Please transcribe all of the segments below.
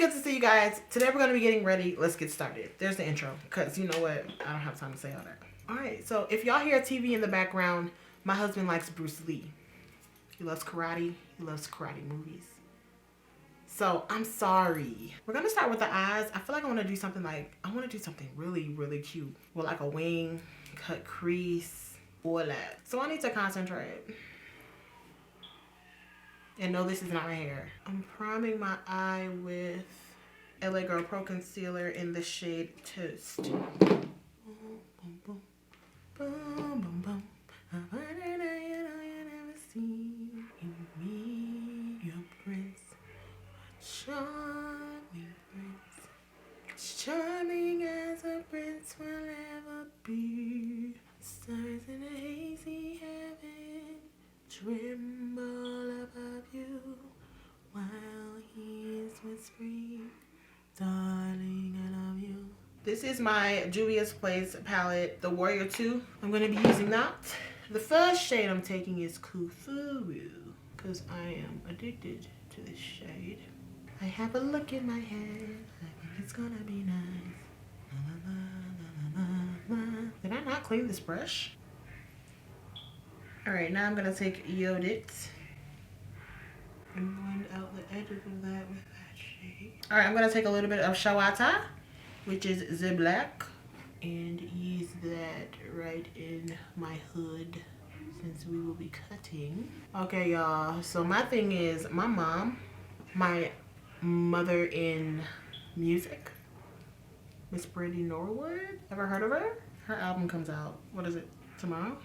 good to see you guys. Today we're gonna be getting ready. Let's get started. There's the intro, because you know what? I don't have time to say all that. Alright, so if y'all hear TV in the background, my husband likes Bruce Lee. He loves karate. He loves karate movies. So I'm sorry. We're gonna start with the eyes. I feel like I want to do something really, really cute. With like a wing, cut crease, all that. So I need to concentrate. And no, this is not my hair. I'm priming my eye with LA Girl Pro Concealer in the shade Toast. Boom, boom, boom. Boom, boom, boom. Charming prince, charming as a prince will ever be. Stars in a hazy heaven tremble above you while he is whispering, darling, I love you. This is my Juvia's Place palette, the Warrior 2. I'm going to be using that. The first shade I'm taking is Kufuru because I am addicted to this shade. I have a look in my head. I think it's gonna be nice. La, la, la, la, la, la. Did I not clean this brush? Alright, now I'm gonna take Yodit and blend out the edges of that with that shade. Alright, I'm gonna take a little bit of Shawata, which is the black, and use that right in my hood since we will be cutting. Okay, y'all, so my thing is my mom, my mother in music, Miss Brandy Norwood. Ever heard of her? Her album comes out, what is it, tomorrow?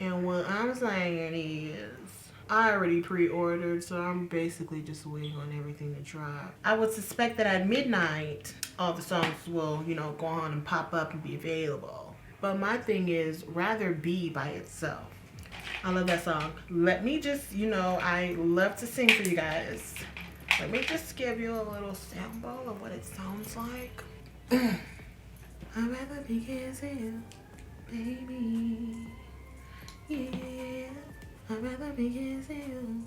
And what I'm saying is, I already pre-ordered, so I'm basically just waiting on everything to drop. I would suspect that at midnight, all the songs will, you know, go on and pop up and be available. But my thing is, rather be by itself. I love that song. Let me just, you know, I love to sing for you guys. Let me just give you a little sample of what it sounds like. I'd rather be kissing you, baby. Yeah, I'd rather be kissing you,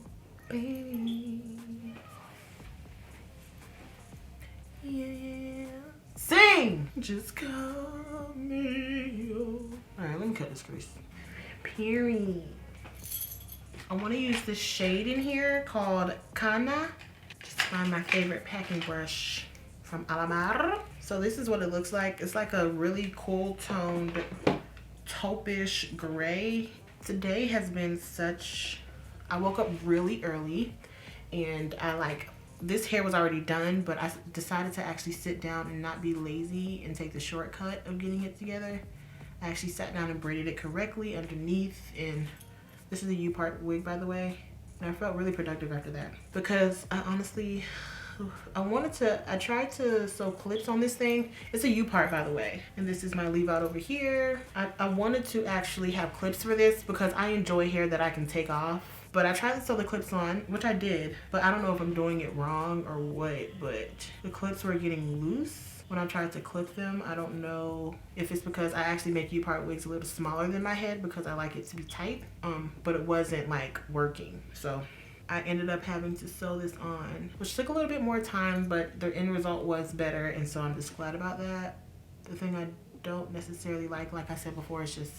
baby. Yeah. Sing! Just call me. Alright, let me cut this crease. Period. I want to use this shade in here called Kana. Just find my favorite packing brush from Alamar. So this is what it looks like. It's like a really cool toned taupe-ish gray. Today has been such, I woke up really early and this hair was already done, but I decided to actually sit down and not be lazy and take the shortcut of getting it together. I actually sat down and braided it correctly underneath, and this is a U-part wig, by the way. And I felt really productive after that because I honestly, I tried to sew clips on this thing. It's a U-part, by the way. And this is my leave out over here. I wanted to actually have clips for this because I enjoy hair that I can take off. But I tried to sew the clips on, which I did, but I don't know if I'm doing it wrong or what, but the clips were getting loose when I tried to clip them. I don't know if it's because I actually make U-part wigs a little smaller than my head because I like it to be tight, but it wasn't like working. So I ended up having to sew this on, which took a little bit more time, but the end result was better, and so I'm just glad about that. The thing I don't necessarily like I said before, is just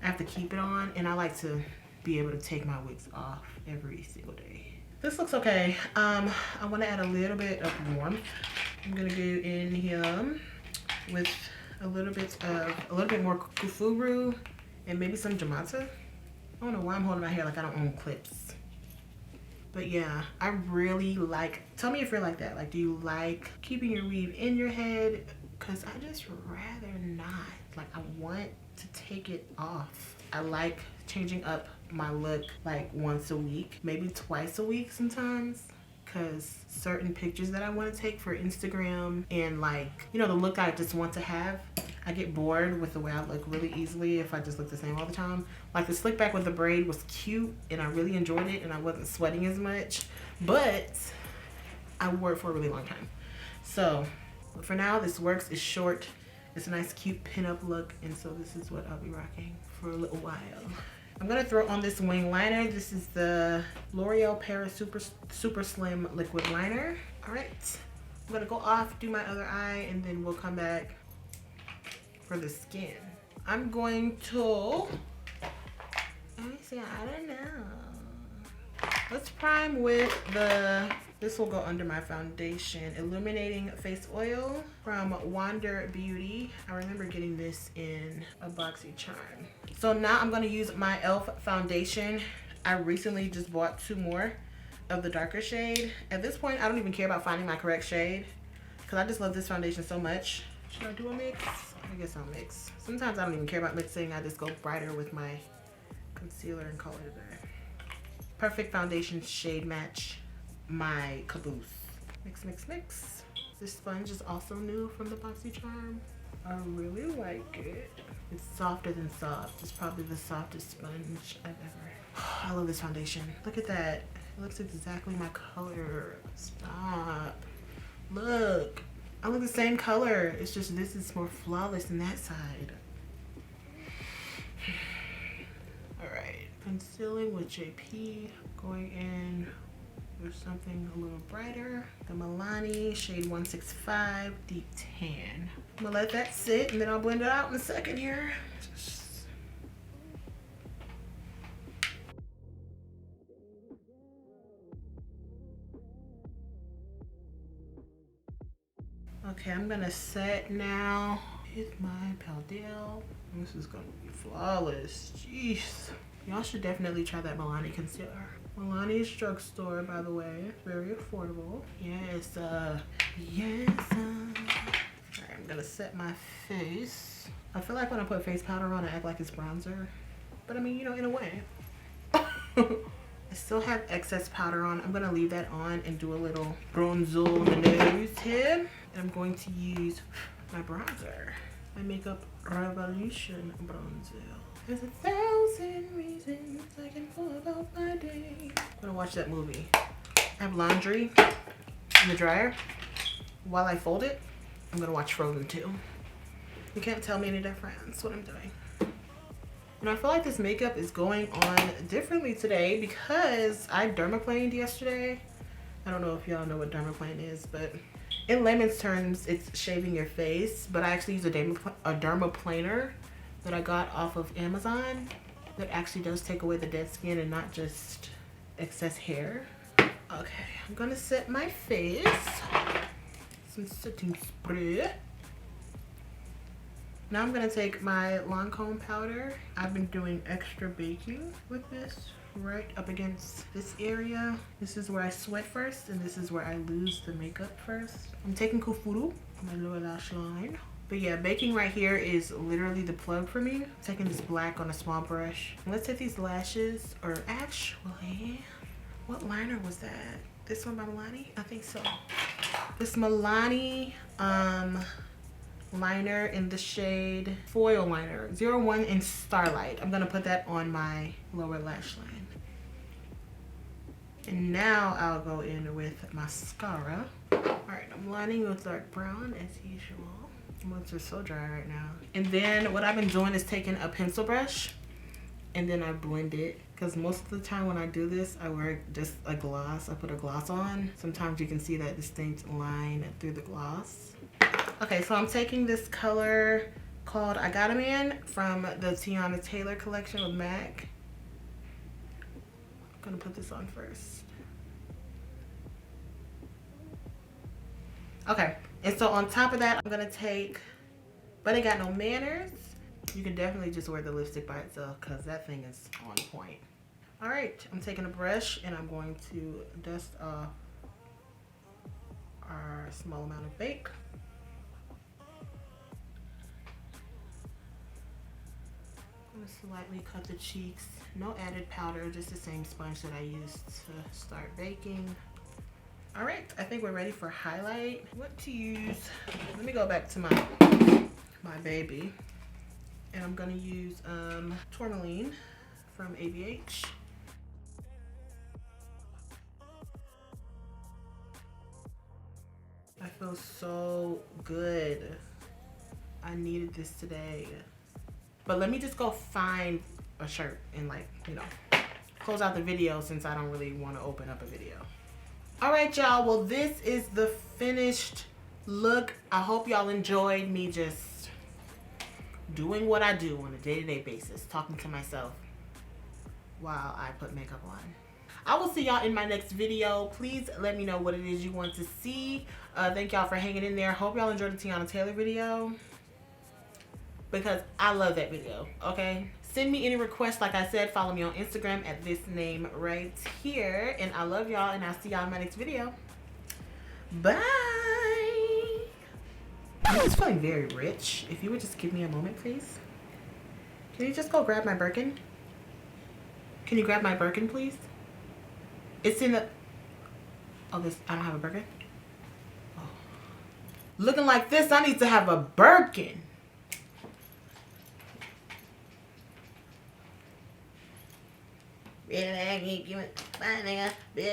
I have to keep it on, and I like to be able to take my wigs off every single day. This looks okay. I want to add a little bit of warmth. I'm gonna go in here with a little bit more Kufuru and maybe some Jamata. I don't know why I'm holding my hair like I don't own clips. But yeah, I really like, tell me if you're like that. Like, do you like keeping your weave in your head? Cause I just rather not. Like, I want to take it off. I like changing up my look like once a week, maybe twice a week sometimes, because certain pictures that I want to take for Instagram and like, you know, the look I just want to have, I get bored with the way I look really easily if I just look the same all the time. Like the slick back with the braid was cute and I really enjoyed it and I wasn't sweating as much, but I wore it for a really long time. So for now, this works. It's short. It's a nice cute pinup look, and so this is what I'll be rocking for a little while. I'm gonna throw on this wing liner. This is the L'Oreal Paris Super Slim Liquid Liner. All right, I'm gonna go off, do my other eye, and then we'll come back for the skin. I'm going to, let me see, I don't know. Let's prime with this will go under my foundation, Illuminating Face Oil from Wander Beauty. I remember getting this in a BoxyCharm. So now I'm gonna use my e.l.f. foundation. I recently just bought 2 more of the darker shade. At this point, I don't even care about finding my correct shade because I just love this foundation so much. Should I do a mix? I guess I'll mix. Sometimes I don't even care about mixing. I just go brighter with my concealer and color there. Perfect foundation shade match my caboose. Mix, mix, mix. This sponge is also new from the BoxyCharm. I really like it. It's softer than soft. It's probably the softest sponge I've ever. I love this foundation. Look at that. It looks exactly my color. Stop. Look. I look the same color. It's just this is more flawless than that side. Alright. Concealing with JP. Going in with something a little brighter. The Milani shade 165 Deep Tan. I'm gonna let that sit and then I'll blend it out in a second here. Okay, I'm gonna set now with my Powdale. This is gonna be flawless. Jeez. Y'all should definitely try that Milani concealer. Milani's drugstore, by the way. Very affordable. Yes, yes. Alright, I'm gonna set my face. I feel like when I put face powder on, I act like it's bronzer. But I mean, you know, in a way. I still have excess powder on. I'm gonna leave that on and do a little bronzer on the nose here. And I'm going to use my bronzer. My Makeup Revolution bronzer. There's 1,000 reasons I can fall about my day. I'm gonna watch that movie. I have laundry in the dryer. While I fold it, I'm gonna watch Frozen 2. You can't tell me any difference. That's what I'm doing. And I feel like this makeup is going on differently today because I dermaplaned yesterday. I don't know if y'all know what dermaplane is, but in layman's terms, it's shaving your face. But I actually use a dermaplaner that I got off of Amazon that actually does take away the dead skin and not just excess hair. Okay, I'm gonna set my face. Some setting spray. Now I'm gonna take my Lancome powder. I've been doing extra baking with this right up against this area. This is where I sweat first and this is where I lose the makeup first. I'm taking Kufuru, my lower lash line. But yeah, baking right here is literally the plug for me. I'm taking this black on a small brush. Let's take these lashes, or actually, what liner was that? This one by Milani? I think so. This Milani liner in the shade Foil Liner 01 in Starlight. I'm gonna put that on my lower lash line. And now I'll go in with mascara. Alright, I'm lining with dark brown as usual. My lips are so dry right now. And then what I've been doing is taking a pencil brush and then I blend it. Because most of the time when I do this, I wear just a gloss. I put a gloss on. Sometimes you can see that distinct line through the gloss. Okay, so I'm taking this color called I Got a Man from the Tiana Taylor collection with MAC. I'm gonna put this on first. Okay, and so on top of that, I'm gonna take But Ain't Got No Manners. You can definitely just wear the lipstick by itself because that thing is on point. All right, I'm taking a brush and I'm going to dust off our small amount of bake. I'm gonna slightly cut the cheeks. No added powder, just the same sponge that I used to start baking. All right, I think we're ready for highlight. What to use? Let me go back to my baby. And I'm gonna use Tourmaline from ABH. I feel so good. I needed this today. But let me just go find a shirt and, like, you know, close out the video since I don't really want to open up a video. All right, y'all. Well, this is the finished look. I hope y'all enjoyed me just doing what I do on a day-to-day basis, talking to myself while I put makeup on. I will see y'all in my next video. Please let me know what it is you want to see. Thank y'all for hanging in there. Hope y'all enjoyed the Tiana Taylor video, because I love that video, okay? Send me any requests. Like I said, follow me on Instagram at this name right here. And I love y'all, and I'll see y'all in my next video. Bye. I'm just feeling very rich. If you would just give me a moment, please. Can you just go grab my Birkin? Can you grab my Birkin, please? It's in the... Oh, this... I don't have a Birkin? Oh. Looking like this, I need to have a Birkin.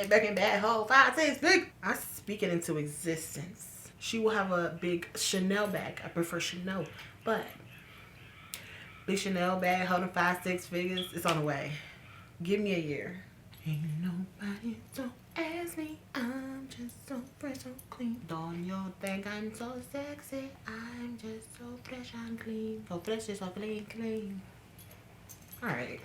Birkin bad hole 5, 6 big. I speak it into existence. She will have a big Chanel bag. I prefer Chanel, but big Chanel bag holding 5, 6 figures. It's on the way. Give me a year. Ain't nobody don't ask me. I'm just so fresh, so clean. Don't you think I'm so sexy? I'm just so fresh and clean. So fresh, so clean, clean. All right.